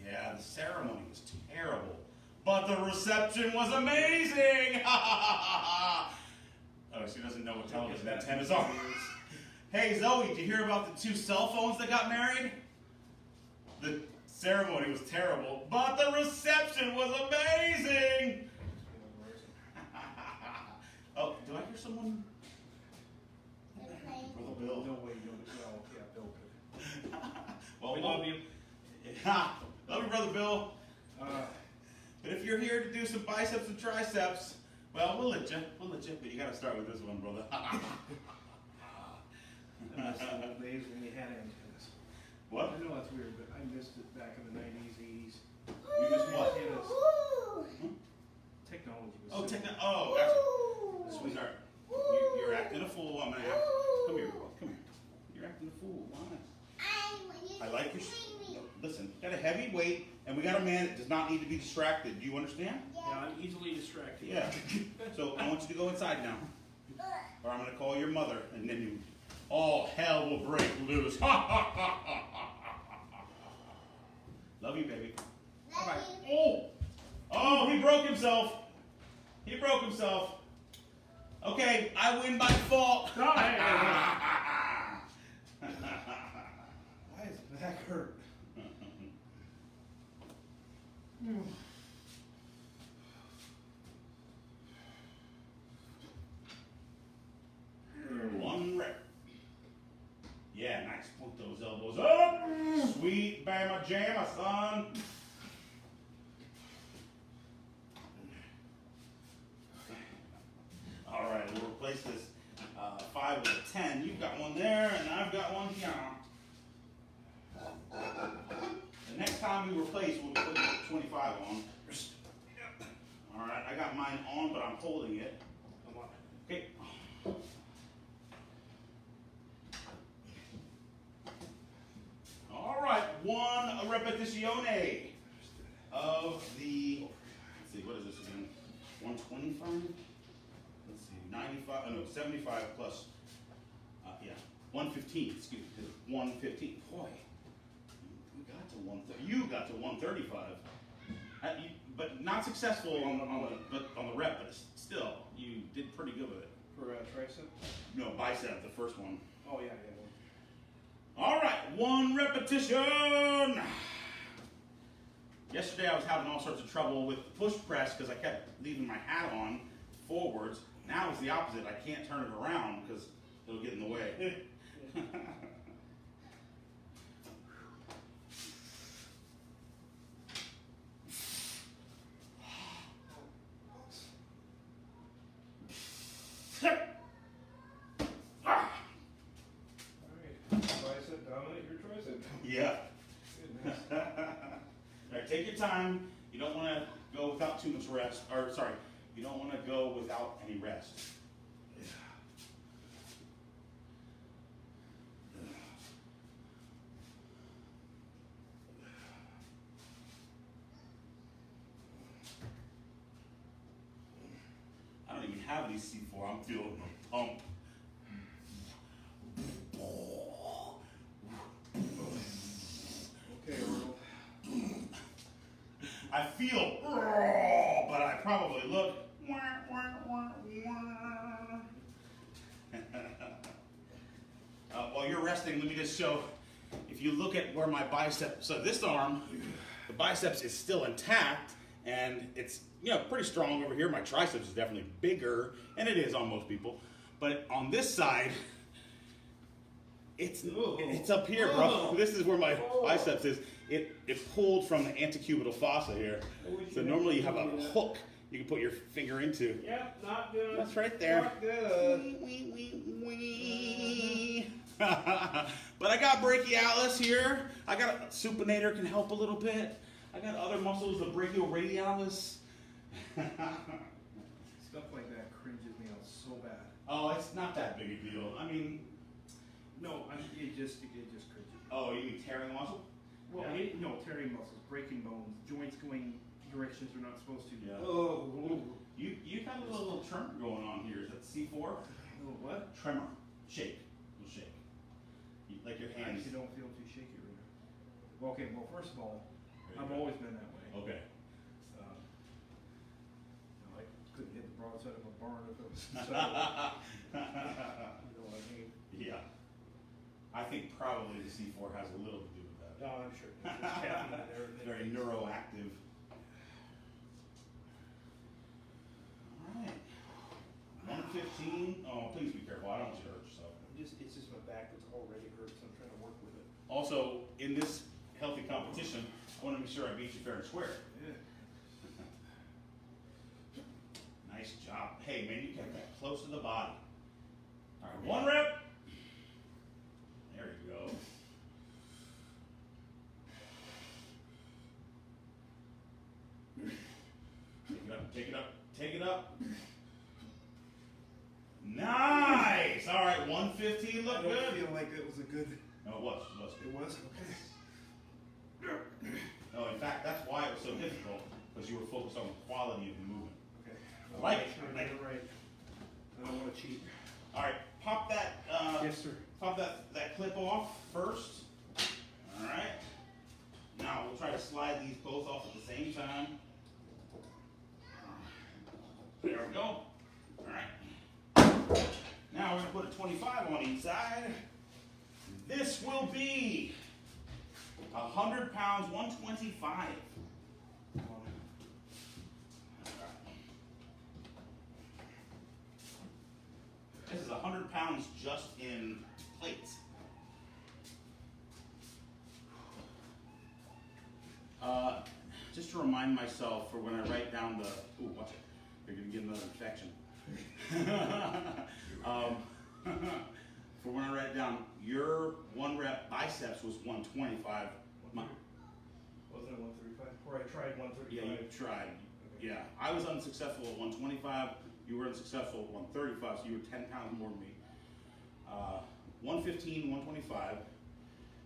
Yeah, the ceremony was terrible, but the reception was amazing! Oh, she doesn't know what television antennas are. Hey Zoe, did you hear about the 2 cell phones that got married? The ceremony was terrible, but the reception was amazing! Oh, do I hear someone? Brother Bill. No way, no, yeah, Bill could. Well, We love you. Love you, Brother Bill. Uh, But if you're here to do some biceps and triceps, Well, we'll let you, but you gotta start with this one, brother. I miss the old days when we had antennas. What? I know that's weird, but I missed it back in the 90s, 80s. You missed what? Antennas. Ooh. Technology was Oh, so- oh, gotcha. Sweetheart, you're acting a fool. I'm gonna have come here, boy. Come here. You're acting a fool. Why? I like your. Listen, you got a heavy weight, and we got a man that does not need to be distracted. Do you understand? Yeah, I'm easily distracted. Yeah. So I want you to go inside now, or I'm gonna call your mother, and then you, all hell will break loose. Love you, baby. Bye-bye. Oh, he broke himself. He broke himself. Okay, I win by default. No, hey, why is his back hurt? One rep. Yeah, nice. Put those elbows up. Sweet Bama Jamma, son. All right, we'll replace this 5 with a 10. You've got one there, and I've got one here. The next time we replace, we'll be putting 25 on. All right, I got mine on, but I'm holding it. Come on. Okay. All right, one repetizione of the, let's see, what is this again? 125? Let's see, 95, oh no, 75 plus, yeah, 115, excuse me, 115. Boy, you got to 135. But not successful on the rep, but still, you did pretty good with it. For tricep? No, bicep, the first one. Oh, yeah. All right, one repetition. Yesterday I was having all sorts of trouble with the push press because I kept leaving my hat on forwards. Now it's the opposite. I can't turn it around because it'll get in the way. Tricep, dominate your tricep. Yeah. Goodness. All right, take your time. You don't want to go without too much rest. Or, sorry, you don't want to go without any rest. I don't even have any C4. I'm feeling a pump. Okay, Arnold. I feel, but I probably look. While you're resting, let me just show. If you look at where my bicep, so this arm, the biceps is still intact, and it's pretty strong over here. My triceps is definitely bigger, and it is on most people. But on this side, it's up here, bro. This is where my biceps is. It pulled from the antecubital fossa here. So normally you have a hook you can put your finger into. Yep, not good. That's right there. Not good. But I got brachialis here. I got a supinator can help a little bit. I got other muscles, the brachioradialis. Stuff like that cringes me out so bad. Oh, it's not that big a deal. I mean, No, it just cringes. oh, you mean tearing the muscle? Well, Yeah. tearing muscles, breaking bones, joints going directions they're not supposed to. Yeah. Oh, You got a little tremor going on here. Is that C4? what? Tremor. Shake. Little shake. Like your I hands. actually don't feel too shaky right now. Well, okay, well, first of all, There you I've go. always been that way. Okay. I couldn't hit the broadside of a barn if it was solid. You know what I mean? Yeah. I think probably the C4 has a little to do with that. No, I'm sure. There's caffeine in there. Very neuroactive. All right. 115. Oh, please be careful. I don't want you to hurt yourself. It's just my back that's already hurts. I'm trying to work with it. Also, in this healthy competition, I want to make sure I beat you fair and square. Yeah. Nice Nice job. Hey, man, you kept that close to the body. All right, 1 rep. There you go. Take it up, take it up, take it up. Nice. All right, 115 look I don't good. feel like it was a good. No, it was. It was okay. No, in fact, that's why it was so difficult, because you were focused on the quality of the movement. Okay. I like it. Make sure I get it right. I don't want to cheat. All right, pop that. Yes, sir. Pop that clip off first. All right. Now we'll try to slide these both off at the same time. There we go. All right. Now we're gonna put a 25 on each side. This will be 100 pounds, 125. This is 100 pounds just in plates. Just to remind myself for when I write down the, ooh, watch it, you're gonna get another infection. For when I write down, your 1 rep biceps was 125. Wasn't it 135? Or I tried 135. Yeah, you tried. Yeah, I was unsuccessful at 125. You were unsuccessful at 135, so you were 10 pounds more than me. 115, 125.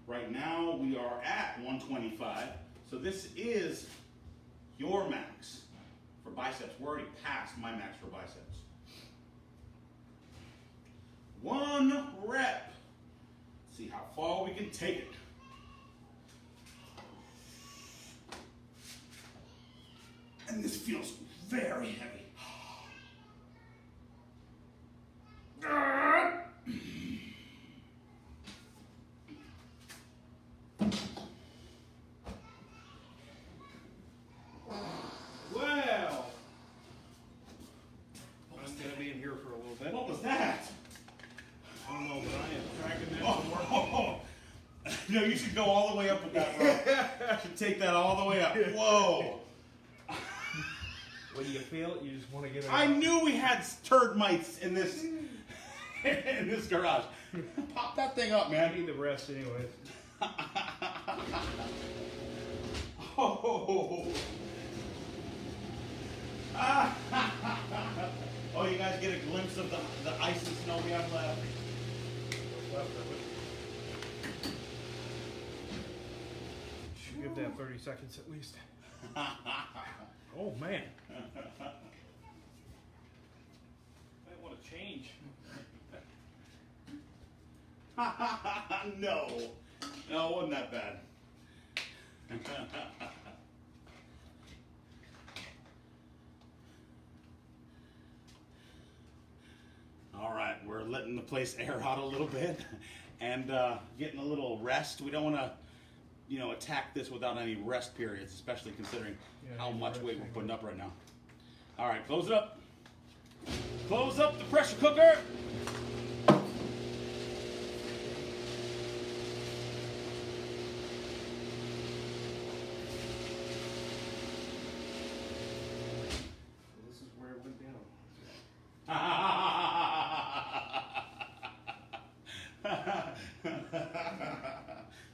Right now we are at 125. So this is your max for biceps. We're already past my max for biceps. 1 rep. See how far we can take it. And this feels very heavy. Well, I'm going to be in here for a little bit. What was that? I don't know, but I am cracking that. Oh, no, you should go all the way up with that rope. You should take that all the way up. Whoa. When you feel it, you just want to get it. I knew we had turd mites in this in this garage. Pop that thing up, I man. need the rest anyway. Oh. Oh, you guys get a glimpse of the ice and snow we have left. What's left of it. Should give that 30 seconds at least. Oh man. Might want to change. No. No, it wasn't that bad. All right, we're letting the place air out a little bit and getting a little rest. We don't want to, attack this without any rest periods, especially considering how much weight we're putting up right now. All right, close it up. Close up the pressure cooker. This is where it went down.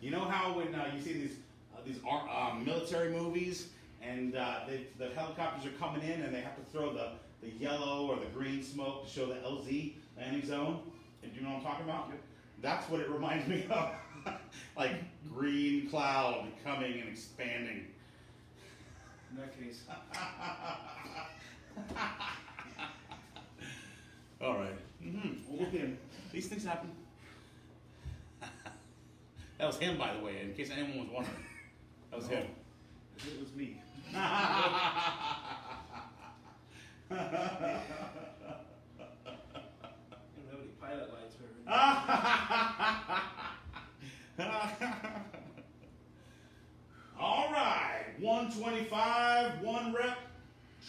You know how when you see these military movies and the helicopters are coming in and they have to throw the yellow or the green smoke to show the LZ landing zone? And do you know what I'm talking about? Yep. That's what it reminds me of. Like green cloud coming and expanding. In that case. All right. We'll look in. These things happen. That was him, by the way, in case anyone was wondering. That was him. It was me. I don't have any pilot lights or All right. 125, 1 rep,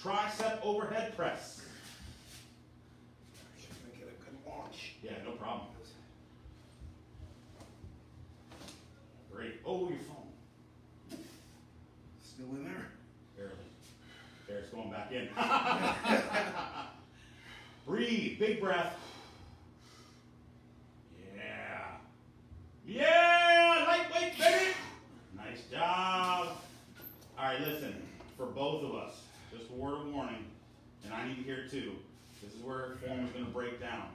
tricep overhead press. Should I get a good launch? Yeah, no problem. Great. Oh, your phone. Still in there? Barely. There, it's going back in. Breathe. Big breath. Yeah. Yeah. Lightweight, baby. Nice job. All right, listen. For both of us, just a word of warning, and I need to hear it too. This is where form is going to break down.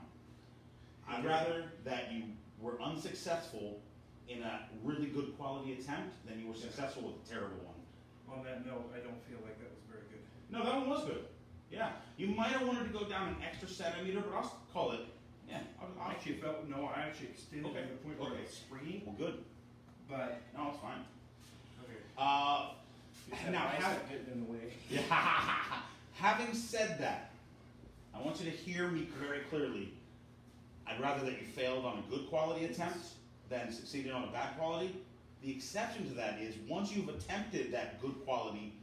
I'd rather that you were unsuccessful in a really good quality attempt than you were successful with a terrible one. On that note, I don't feel like that was very good. No, that one was good. Yeah, you might have wanted to go down an extra centimeter, but I'll call it. Yeah, I actually felt, no, I actually extended Okay. to the point where Okay. it's springy, Well, good. but, No, it's fine. okay. Just Now, that bicep getting in the way. Yeah. Having said that, I want you to hear me very clearly. I'd rather that you failed on a good quality attempt than succeeded on a bad quality. The exception to that is once you've attempted that good quality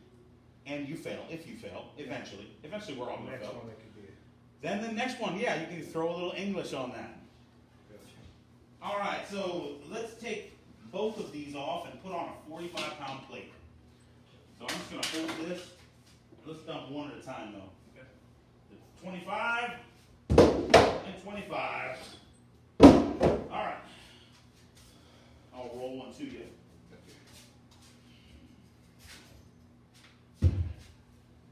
and you fail, if you fail, eventually we're all going to Next fail. one that could be it. Then the next one, yeah, you can throw a little English on that. All right, so let's take both of these off and put on a 45-pound plate. So I'm just going to hold this. Let's dump one at a time, though. Okay. It's 25 and 25. All right. I'll roll one to you.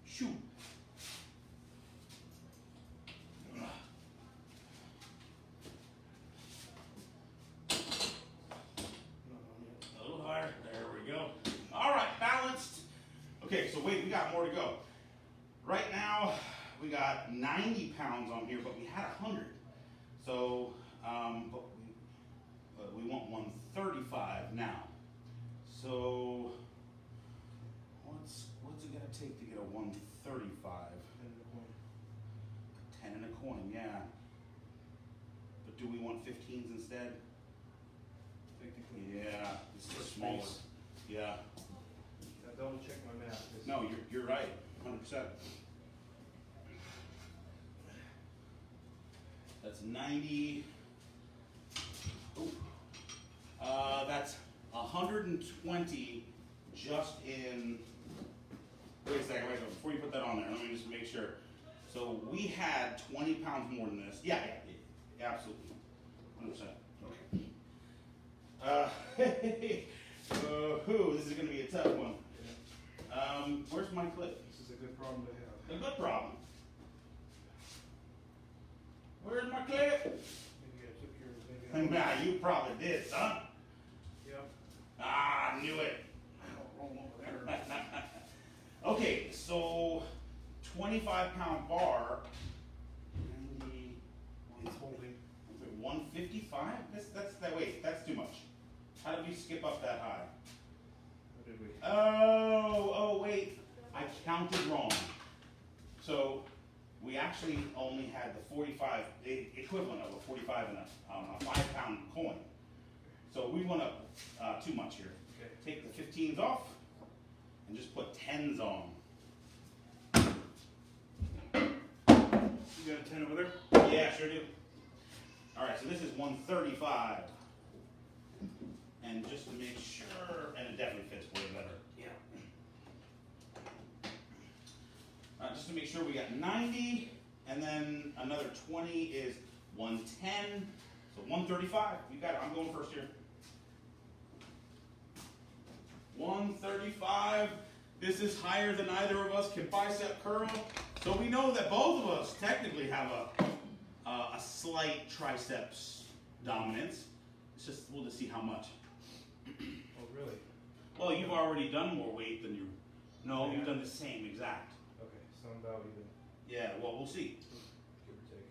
Shoot. A little higher. There we go. All right, balanced. Okay, so wait, we got more to go. Right now, we got 90 pounds on here, but we had 100. So, but we want 135 now. So, what's it gonna take to get a 135? 10 and a coin, yeah. But do we want 15s instead? Technically. Yeah, it's just smaller. Yeah. Now double check my math. No, you're right, 100%. That's 90. Ooh. That's 120 just in. Wait a second, before you put that on there, let me just make sure. So we had 20 pounds more than this. Yeah, absolutely. 100%. Okay. This is going to be a tough one. Where's my clip? This is a good problem to have. A good problem. Where's my clip? Maybe I took yours. Maybe I Nah, you probably did, son. Yep. Ah, knew it. Roll over there. Okay, so 25-pound bar. 90. It's holding. 155? That's too much. How did we skip up that high? What did we? Oh, wait. I counted wrong. So we actually only had the 45, the equivalent of a 45 and a 5-pound coin. So we went up too much here. Okay. Take the 15s off and just put 10s on. You got a 10 over there? Yeah, sure do. All right, so this is 135. And just to make sure, and it definitely fits way better. Yeah. Just to make sure we got 90, and then another 20 is 110, so 135. You got it. I'm going first here. 135. This is higher than either of us can bicep curl. So we know that both of us technically have a slight triceps dominance. It's just, we'll just see how much. Oh, really? Well, you've already done more weight than you. No, Yeah. you've done the same exact. Okay, so I'm about even. Yeah, well, we'll see. Give or take.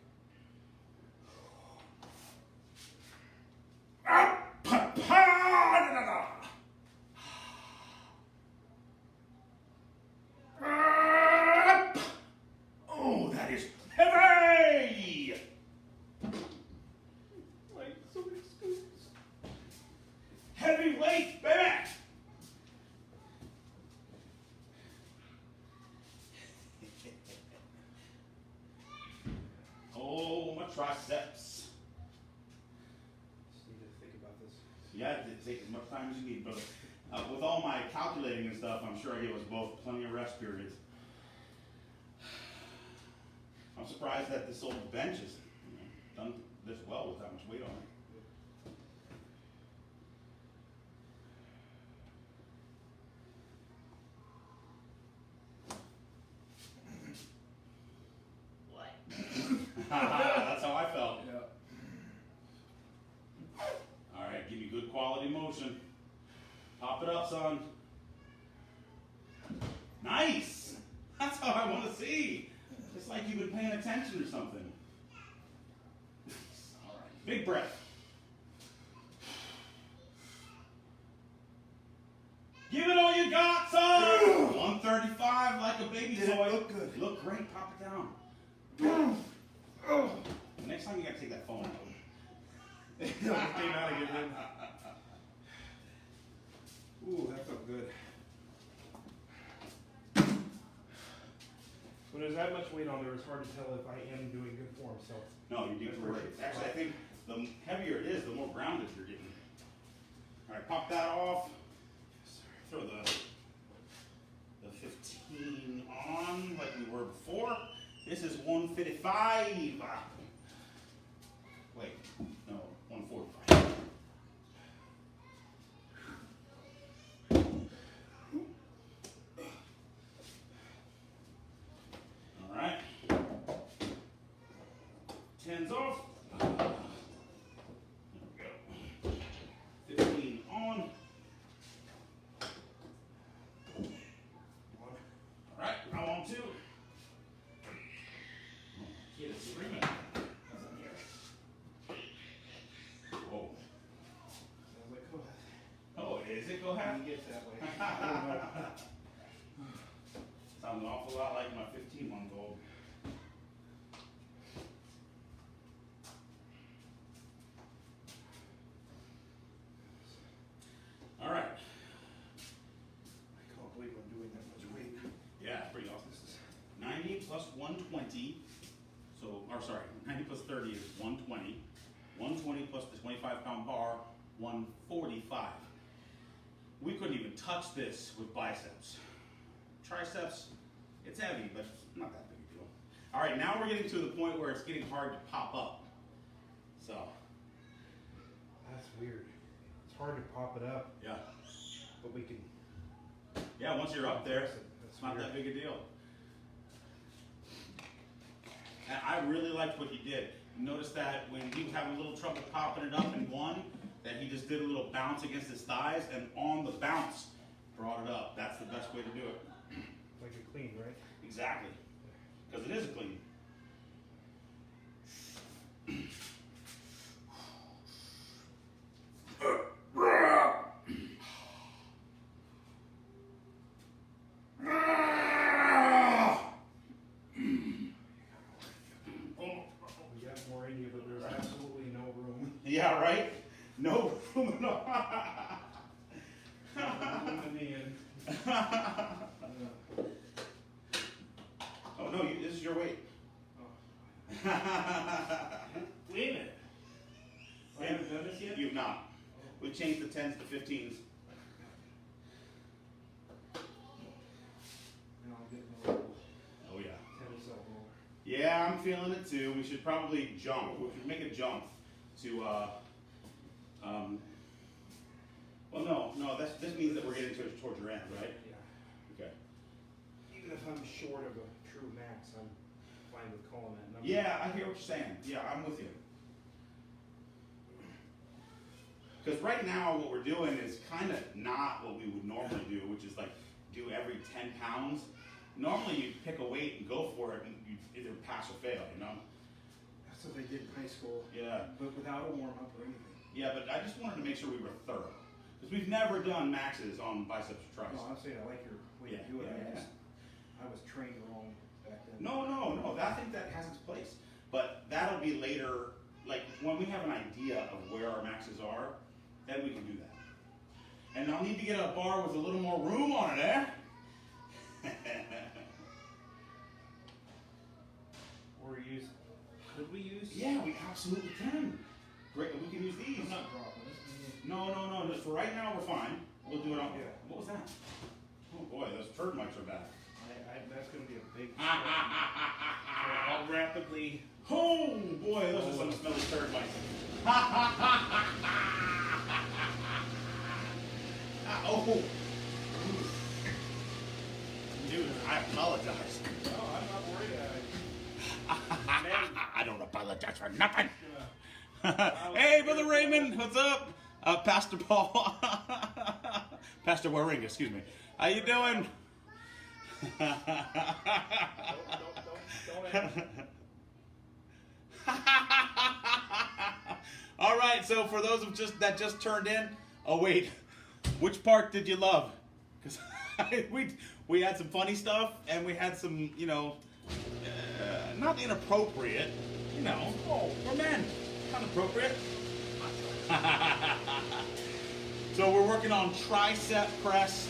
Oh, that is heavy! Like, so many scoops. Heavy weight, baby! Oh, my triceps. Just need to think about this. Yeah, it takes as much time as you need, brother. With all my calculating and stuff, I'm sure I gave us both plenty of rest periods. I'm surprised that this old bench is done this well with that much weight on it. What? That's how I felt. Yeah. All right, give me good quality motion. Pop it up, son. Nice. That's how I want to see. It's like you've been paying attention or something. All right, big breath. Give it all you got, son. 135 like a baby Did it toy. look good? Look great. Pop it down. Next time you gotta take that phone out. It came out again. Ooh, that felt good. When there's that much weight on there, it's hard to tell if I am doing good form. So No, you're doing great. Actually, I think the heavier it is, the more grounded you're getting. All right, pop that off. Throw the 15 on like we were before. This is 155. Wait, no, 145. All right. 10's off. There we go. 15 on. All right, I'm on 2. Kid is screaming. Whoa. I was like, Oh, is it? Go how ahead. do you get that way? I don't know. Sounds an awful lot like my 15-month-old. All right. I can't believe I'm doing that much weight. Yeah, pretty awesome. 90 plus 120. So, or sorry, 90 plus 30 is 120. 120 plus the 25-pound bar, 145. We couldn't even touch this with biceps. Triceps, it's heavy, but it's not that big a deal. All right, now we're getting to the point where it's getting hard to pop up. So, That's weird. It's hard to pop it up, yeah. but we can. Yeah, once you're up there, That's it's not weird. that big a deal. And I really liked what he did. You notice that when he was having a little trouble popping it up in one, that he just did a little bounce against his thighs, and on the bounce, brought it up. That's the best way to do it. Like a clean, right? Exactly. Because it is a clean. We got more in you, but there's absolutely no room. Yeah, right? No room at all. No room in the end. Oh no, this is your weight. Wait a minute. I haven't done this yet? You've not. We've changed the 10s to 15s. Now I'm getting a little Oh yeah. tennis elbow. Yeah, I'm feeling it too. We should probably jump. We should make a jump to, well, no, this means that we're getting towards your end, right? Yeah. Okay. Even if I'm short of a true max, I'm fine with calling that number. Yeah, I hear what you're saying. Yeah, I'm with you. Because right now what we're doing is kind of not what we would normally do, which is like do every 10 pounds. Normally you pick a weight and go for it and you either pass or fail, you know? That's what they did in high school. Yeah. But without a warm up or anything. Yeah, but I just wanted to make sure we were thorough. Because we've never done maxes on biceps or triceps. No, I'm saying I like your way to do it. Yeah. I was trained wrong back then. No, I think that has its place. But that'll be later, like when we have an idea of where our maxes are, then we can do that. And I'll need to get a bar with a little more room on it, eh? Or use, could we use? Yeah, we absolutely can. Great, we can use these. I'm not dropping it. No, just for right now we're fine. We'll do it on, Yeah. what was that? Oh boy, those turd mics are back. That's going to be a big. Ah, I'll wrap rapidly. Oh boy, those are some smelly turd mice. Oh. Dude, I apologize. No, I'm not worried. I don't apologize for nothing. Yeah. Hey, Brother Raymond, what's up? Pastor Paul. Pastor Waring, excuse me. How you doing? Don't All right, so for those of that just turned in, oh wait, which part did you love? Because we had some funny stuff and we had some, you know, not inappropriate, you know. Oh, we're men, not appropriate. So we're working on tricep press.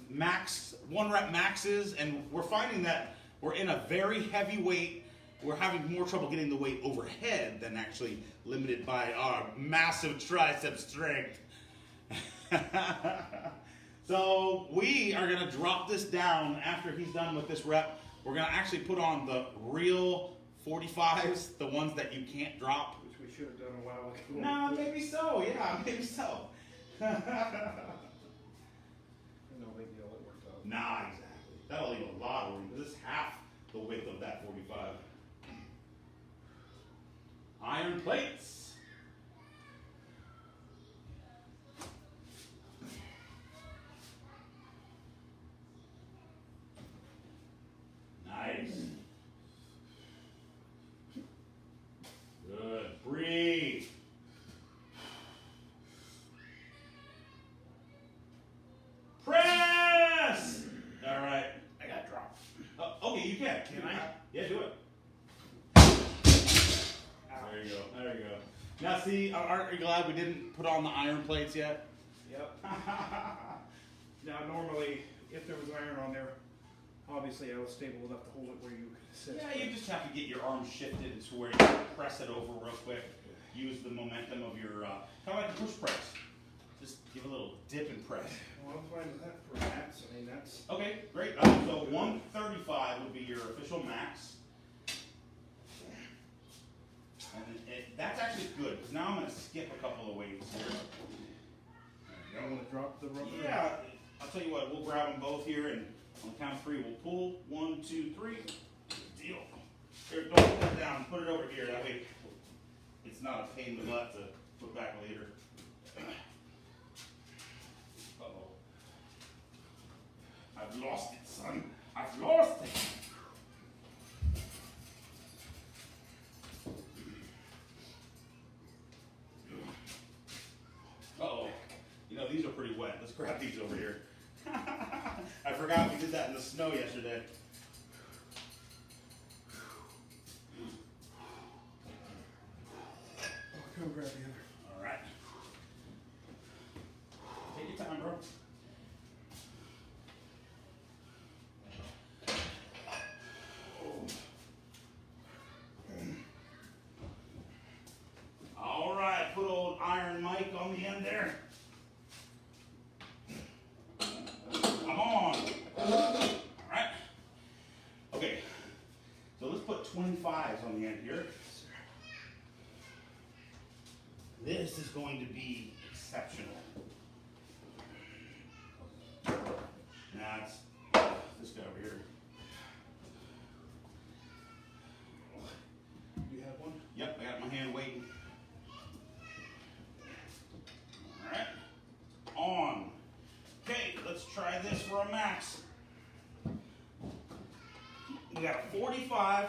Max 1 rep maxes, and we're finding that we're in a very heavy weight. We're having more trouble getting the weight overhead than actually limited by our massive tricep strength. So we are gonna drop this down after he's done with this rep. We're gonna actually put on the real 45s, the ones that you can't drop. Which we should have done a while ago. No, maybe so, yeah, maybe so. No big deal, it worked out. Nah, exactly. That'll leave a lot of room, because it's half the width of that 45. Iron plates. Nice. Good. Breathe. Press! All right. I got dropped. Okay, you can. Can I? Yeah, do it. There you go. There you go. Now, see, aren't you glad we didn't put on the iron plates yet? Yep. Now, normally, if there was iron on there, obviously I was stable enough to hold it where you could sit. Yeah, you just have to get your arms shifted to where you can press it over real quick. Use the momentum of your, kind of like a push press. Just give a little dip and press. Well, I'm fine with that for max. I mean, that's. Okay, great. So 135 would be your official max. And that's actually good, because now I'm going to skip a couple of weights here. You don't want to drop the rubber? Yeah, I'll tell you what, we'll grab them both here, and on the count of 3, we'll pull. 1, 2, 3. Deal. Here, don't put that down. Put it over here. That way it's not a pain in the butt to put back later. Uh-oh. I've lost it, son. I've lost it. Uh-oh. You know, these are pretty wet. Let's grab these over here. I forgot we did that in the snow yesterday. I'll come grab the other. All right. Take your time, bro. All right, put old Iron Mike on the end there. Come on. All right. Okay. So let's put 25s on the end here. This is going to be exceptional. Now it's this guy over here. You have one? Yep, I got my hand waiting. All right. On. Okay, let's try this for a max. We got a 45,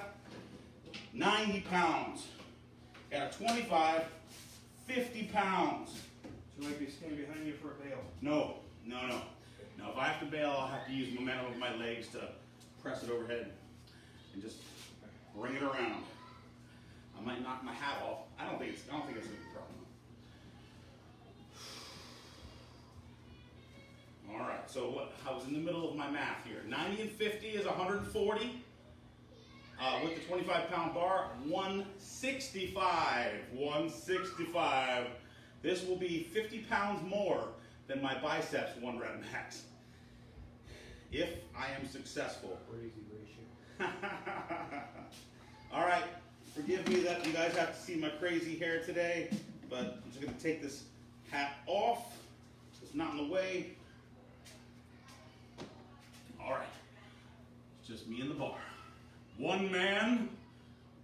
90 pounds. Got a 25, 50 pounds. So maybe stand behind you for a bail. No. No, if I have to bail, I'll have to use momentum of my legs to press it overhead and just bring it around. I might knock my hat off. I don't think it's a big problem. All right, so what? I was in the middle of my math here. 90 and 50 is 140. With the 25-pound bar, 165. 165. This will be 50 pounds more than my biceps 1 rep max. If I am successful. Crazy ratio. All right, forgive me that you guys have to see my crazy hair today, but I'm just gonna take this hat off. It's not in the way. All right, it's just me and the bar. One man,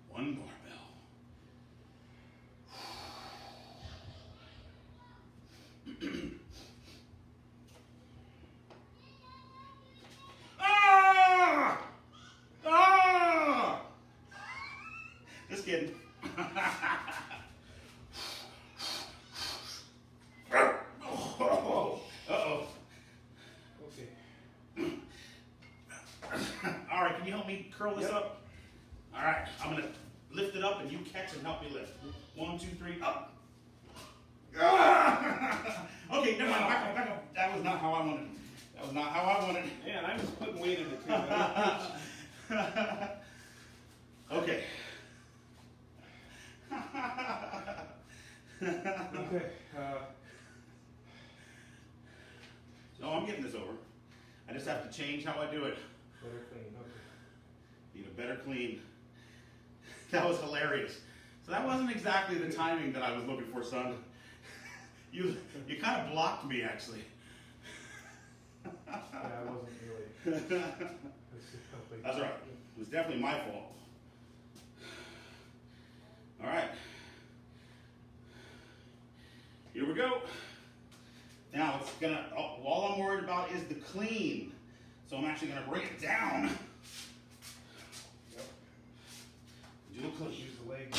one barbell. Ah! Ah! Just kidding. Uh-oh. Okay. All right, can you help me curl this Yep. up? All right, I'm gonna lift it up and you catch and help me lift. 1, 2, 3, up. Ah! Okay, never mind, back up, back up. That was not how I wanted it. That was not how I wanted it. Man, I was putting weight in it too. Okay. Okay. No, I'm getting this over. I just have to change how I do it. Better clean. Okay. Need a better clean. That was hilarious. So that wasn't exactly the timing that I was looking for, son. You kind of blocked me, actually. Yeah, I wasn't really. That's all right. It was definitely my fault. All right. Here we go. Now it's gonna, all I'm worried about is the clean. So I'm actually gonna bring it down. Yep. Do the clean. Use the leg.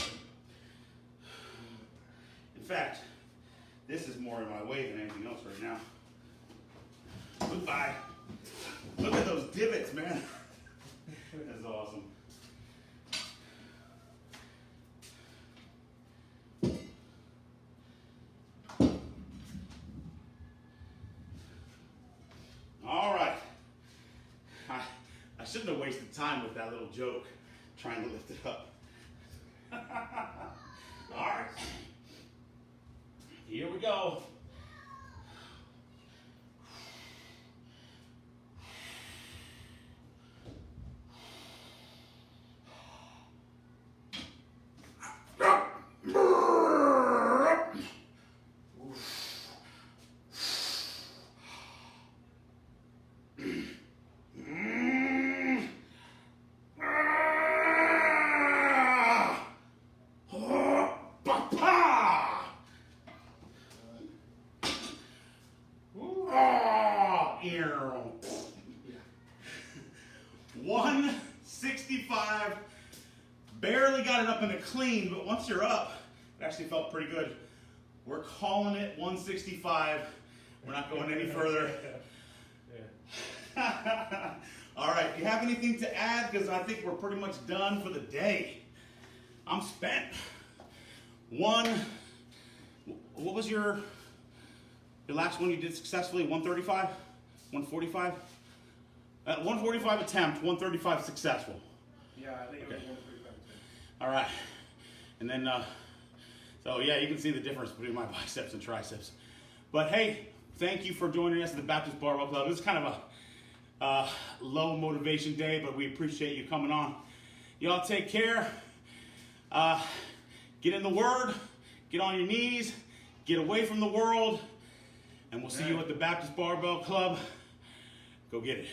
In fact, this is more in my way than anything else right now. Goodbye. Look at those divots, man. That's awesome. All right. I shouldn't have wasted time with that little joke trying to lift it up. All right. Here we go. Ew. 165. Barely got it up in the clean, but once you're up, it actually felt pretty good. We're calling it 165. We're not going any further. Yeah. All right, do you have anything to add? Because I think we're pretty much done for the day. I'm spent. What was your last one you did successfully? 135? 145? 145 attempt, 135 successful. Yeah, I think it was Okay. 135. All right. And then, so yeah, you can see the difference between my biceps and triceps. But hey, thank you for joining us at the Baptist Barbell Club. This is kind of a low motivation day, but we appreciate you coming on. Y'all take care. Get in the Word. Get on your knees. Get away from the world. And we'll see you at the Baptist Barbell Club. Go get it.